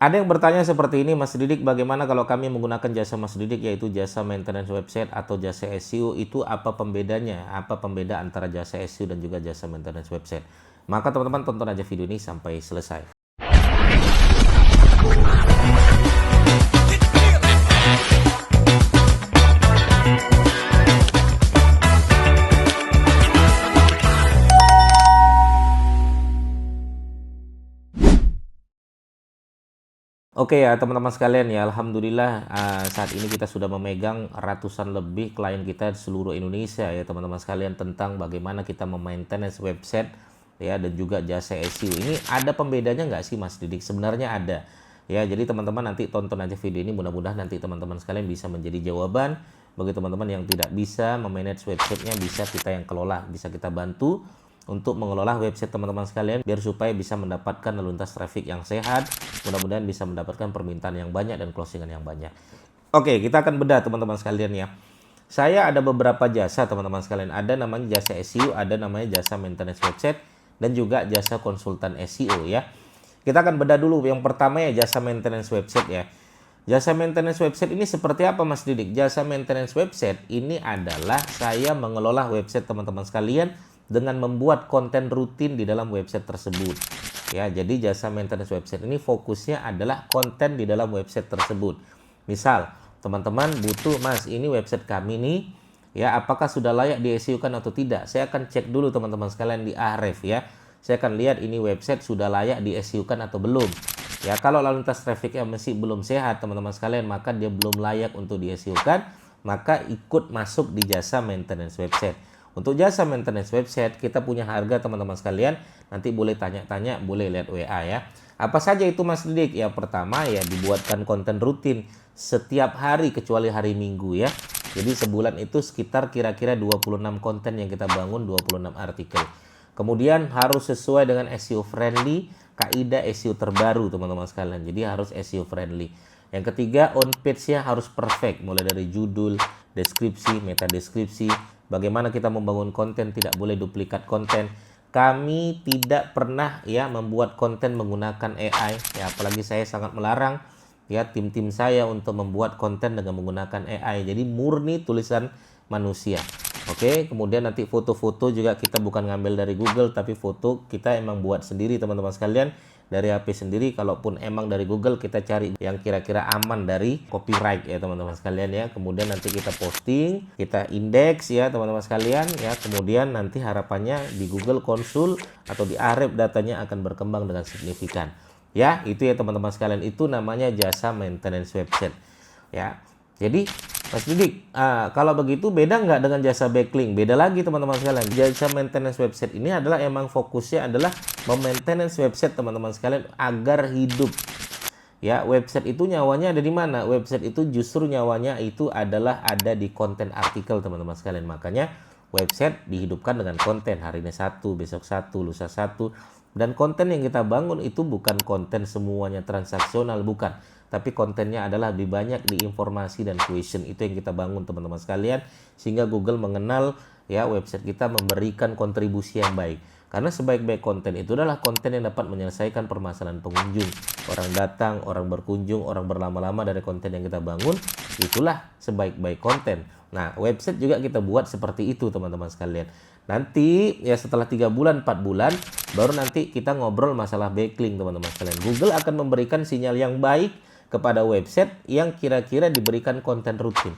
Ada yang bertanya seperti ini, Mas Didik, bagaimana kalau kami menggunakan jasa Mas Didik, yaitu jasa maintenance website atau jasa SEO, itu apa pembedanya? Apa pembeda antara jasa SEO dan juga jasa maintenance website? Maka teman-teman tonton aja video ini sampai selesai. Oke ya teman-teman sekalian ya, Alhamdulillah saat ini kita sudah memegang ratusan lebih klien kita di seluruh Indonesia ya teman-teman sekalian, tentang bagaimana kita memaintenance website ya dan juga jasa SEO. Ini ada pembedanya nggak sih Mas Didik? Sebenarnya ada ya, jadi teman-teman nanti tonton aja video ini, mudah-mudahan nanti teman-teman sekalian bisa menjadi jawaban bagi teman-teman yang tidak bisa memanage websitenya, bisa kita yang kelola, bisa kita bantu untuk mengelola website teman-teman sekalian biar supaya bisa mendapatkan lalu lintas traffic yang sehat, mudah-mudahan bisa mendapatkan permintaan yang banyak dan closingan yang banyak. Oke, kita akan bedah teman-teman sekalian ya. Saya ada beberapa jasa teman-teman sekalian, ada namanya jasa SEO, ada namanya jasa maintenance website, dan juga jasa konsultan SEO ya. Kita akan bedah dulu yang pertama ya, jasa maintenance website ya. Jasa maintenance website ini seperti apa Mas Didik? Jasa maintenance website ini adalah saya mengelola website teman-teman sekalian dengan membuat konten rutin di dalam website tersebut. Ya, jadi jasa maintenance website ini fokusnya adalah konten di dalam website tersebut. Misal, teman-teman butuh, Mas, ini website kami nih, ya, apakah sudah layak di SEO kan atau tidak? Saya akan cek dulu teman-teman sekalian di Ahref ya. Saya akan lihat ini website sudah layak di SEO kan atau belum. Ya, kalau lalu lintas trafficnya masih belum sehat teman-teman sekalian, maka dia belum layak untuk di SEO kan, maka ikut masuk di jasa maintenance website. Untuk jasa maintenance website kita punya harga teman-teman sekalian, nanti boleh tanya-tanya, boleh lihat WA ya. Apa saja itu Mas Didik? Ya pertama ya dibuatkan konten rutin setiap hari kecuali hari Minggu ya. Jadi sebulan itu sekitar kira-kira 26 konten yang kita bangun, 26 artikel. Kemudian harus sesuai dengan SEO friendly, kaidah SEO terbaru teman-teman sekalian. Jadi harus SEO friendly. Yang ketiga, on page-nya harus perfect, mulai dari judul, deskripsi, meta deskripsi, bagaimana kita membangun konten, tidak boleh duplikat konten. Kami tidak pernah ya membuat konten menggunakan AI ya, apalagi saya sangat melarang ya tim-tim saya untuk membuat konten dengan menggunakan AI. Jadi murni tulisan manusia. Oke, kemudian nanti foto-foto juga kita bukan ngambil dari Google, tapi foto kita emang buat sendiri teman-teman sekalian dari HP sendiri. Kalaupun emang dari Google, kita cari yang kira-kira aman dari copyright ya teman-teman sekalian ya. Kemudian nanti kita posting, kita indeks ya teman-teman sekalian ya. Kemudian nanti harapannya di Google Konsul atau di Ahref datanya akan berkembang dengan signifikan. Ya, itu ya teman-teman sekalian, itu namanya jasa maintenance website ya. Jadi Mas Didik, kalau begitu beda nggak dengan jasa backlink? Beda lagi teman-teman sekalian. Jasa maintenance website ini adalah emang fokusnya adalah memaintenance website teman-teman sekalian agar hidup. Ya, website itu nyawanya ada di mana? Website itu justru nyawanya itu adalah ada di konten artikel teman-teman sekalian. Makanya website dihidupkan dengan konten. Hari ini satu, besok satu, lusa satu. Dan konten yang kita bangun itu bukan konten semuanya transaksional, bukan. Tapi kontennya adalah lebih banyak di informasi dan question. Itu yang kita bangun teman-teman sekalian, sehingga Google mengenal ya website kita memberikan kontribusi yang baik. Karena sebaik-baik konten itu adalah konten yang dapat menyelesaikan permasalahan pengunjung. Orang datang, orang berkunjung, orang berlama-lama dari konten yang kita bangun, itulah sebaik-baik konten. Nah, website juga kita buat seperti itu teman-teman sekalian. Nanti ya setelah 3 bulan, 4 bulan, baru nanti kita ngobrol masalah backlink teman-teman sekalian. Google akan memberikan sinyal yang baik kepada website yang kira-kira diberikan konten rutin.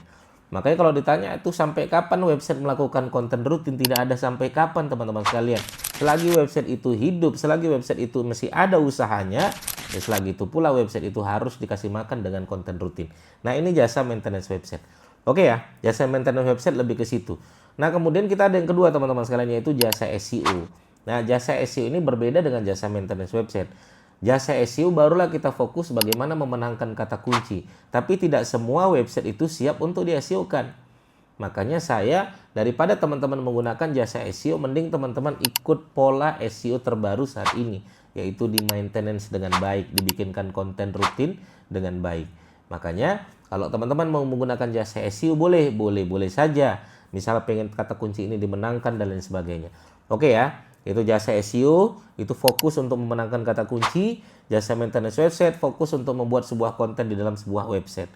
Makanya kalau ditanya itu sampai kapan website melakukan konten rutin, tidak ada sampai kapan teman-teman sekalian. Selagi website itu hidup, selagi website itu masih ada usahanya, ya selagi itu pula website itu harus dikasih makan dengan konten rutin. Nah, ini jasa maintenance website. Oke ya, jasa maintenance website lebih ke situ. Nah, kemudian kita ada yang kedua teman-teman sekalian, yaitu jasa SEO. Nah, jasa SEO ini berbeda dengan jasa maintenance website. Jasa SEO barulah kita fokus bagaimana memenangkan kata kunci. Tapi tidak semua website itu siap untuk di SEO kan. Makanya saya, daripada teman-teman menggunakan jasa SEO, mending teman-teman ikut pola SEO terbaru saat ini, yaitu di maintenance dengan baik, dibikinkan konten rutin dengan baik. Makanya kalau teman-teman mau menggunakan jasa SEO boleh saja. Misal pengen kata kunci ini dimenangkan dan lain sebagainya. Oke ya. Itu jasa SEO, itu fokus untuk memenangkan kata kunci. Jasa maintenance website fokus untuk membuat sebuah konten di dalam sebuah website.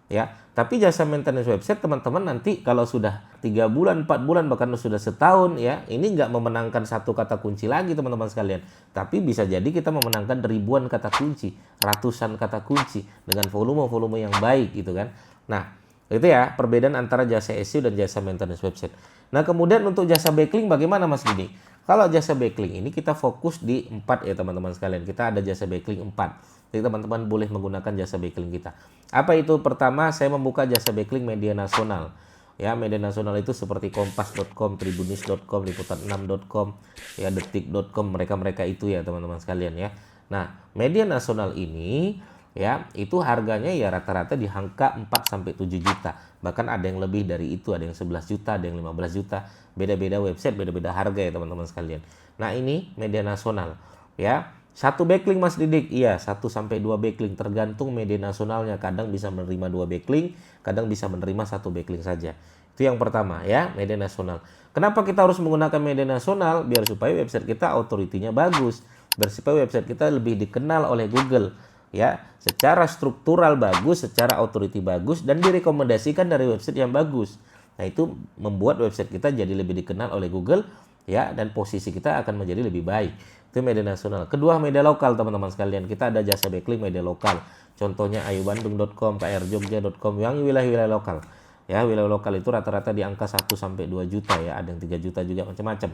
Ya, tapi jasa maintenance website teman-teman nanti kalau sudah 3 bulan, 4 bulan, bahkan sudah setahun ya, ini nggak memenangkan satu kata kunci lagi teman-teman sekalian. Tapi bisa jadi kita memenangkan ribuan kata kunci, ratusan kata kunci dengan volume-volume yang baik gitu kan. Nah, itu ya perbedaan antara jasa SEO dan jasa maintenance website. Nah, kemudian untuk jasa backlink bagaimana Mas Didi? Kalau jasa backlink ini kita fokus di 4 ya teman-teman sekalian. Kita ada jasa backlink 4. Jadi teman-teman boleh menggunakan jasa backlink kita. Apa itu? Pertama, saya membuka jasa backlink media nasional. Ya, media nasional itu seperti kompas.com, tribunews.com, liputan6.com, ya detik.com, mereka-mereka itu ya teman-teman sekalian ya. Nah, media nasional ini ya, itu harganya ya rata-rata di angka 4 sampai 7 juta. Bahkan ada yang lebih dari itu, ada yang 11 juta, ada yang 15 juta. Beda-beda website, beda-beda harga ya teman-teman sekalian. Nah, ini media nasional ya. 1 backlink Mas Didik, iya 1 sampai 2 backlink tergantung media nasionalnya. Kadang bisa menerima 2 backlink, kadang bisa menerima 1 backlink saja. Itu yang pertama ya, media nasional. Kenapa kita harus menggunakan media nasional? Biar supaya website kita authority-nya bagus, biar supaya website kita lebih dikenal oleh Google ya, secara struktural bagus, secara authority bagus, dan direkomendasikan dari website yang bagus. Nah, itu membuat website kita jadi lebih dikenal oleh Google ya, dan posisi kita akan menjadi lebih baik. Itu media nasional. Kedua, media lokal teman-teman sekalian. Kita ada jasa backlink media lokal. Contohnya ayubandung.com, krjogja.com, yang wilayah-wilayah lokal. Ya, wilayah lokal itu rata-rata di angka 1 sampai 2 juta ya, ada yang 3 juta juga macam-macam.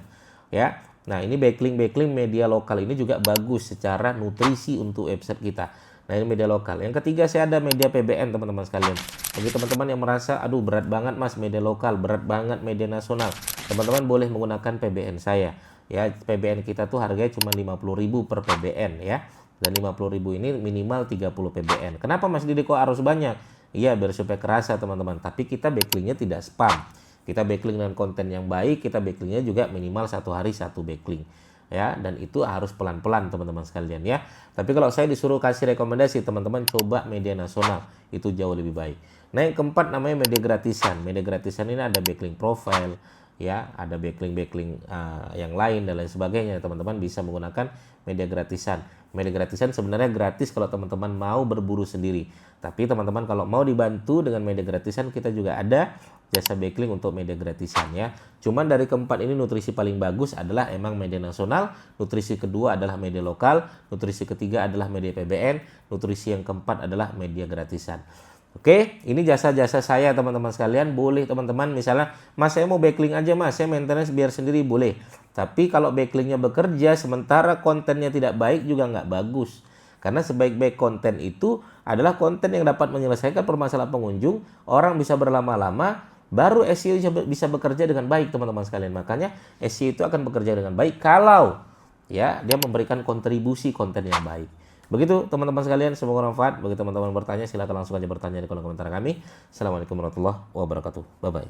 Ya. Nah, ini backlink media lokal ini juga bagus secara nutrisi untuk website kita. Nah, ini media lokal. Yang ketiga, saya ada media PBN teman-teman sekalian. Bagi teman-teman yang merasa aduh berat banget Mas media lokal, berat banget media nasional, teman-teman boleh menggunakan PBN saya. Ya, PBN kita tuh harganya cuma 50.000 per PBN ya. Dan 50.000 ini minimal 30 PBN. Kenapa Mas Didi kok harus banyak? Iya, biar supaya kerasa teman-teman. Tapi kita backlinknya tidak spam. Kita backlink dengan konten yang baik, kita backlinknya juga minimal 1 hari 1 backlink. Ya, dan itu harus pelan-pelan teman-teman sekalian ya. Tapi kalau saya disuruh kasih rekomendasi, teman-teman coba media nasional. Itu jauh lebih baik. Nah, yang keempat namanya media gratisan. Media gratisan ini ada backlink profile, ya, ada backlink yang lain dan lain sebagainya. Teman-teman bisa menggunakan media gratisan. Media gratisan sebenarnya gratis kalau teman-teman mau berburu sendiri. Tapi teman-teman kalau mau dibantu dengan media gratisan, kita juga ada jasa backlink untuk media gratisan ya. Cuman dari keempat ini nutrisi paling bagus adalah emang media nasional, nutrisi kedua adalah media lokal, nutrisi ketiga adalah media PBN, nutrisi yang keempat adalah media gratisan. Oke, ini jasa-jasa saya teman-teman sekalian. Boleh teman-teman misalnya, Mas saya mau backlink aja Mas, saya maintenance biar sendiri boleh. Tapi kalau backlinknya bekerja sementara kontennya tidak baik juga nggak bagus. Karena sebaik-baik konten itu adalah konten yang dapat menyelesaikan permasalahan pengunjung, orang bisa berlama-lama, baru SEO bisa bekerja dengan baik teman-teman sekalian. Makanya SEO itu akan bekerja dengan baik kalau ya dia memberikan kontribusi konten yang baik. Begitu teman-teman sekalian, semoga bermanfaat. Bagi teman-teman bertanya, silakan langsung aja bertanya di kolom komentar kami. Assalamualaikum warahmatullahi wabarakatuh. Bye-bye.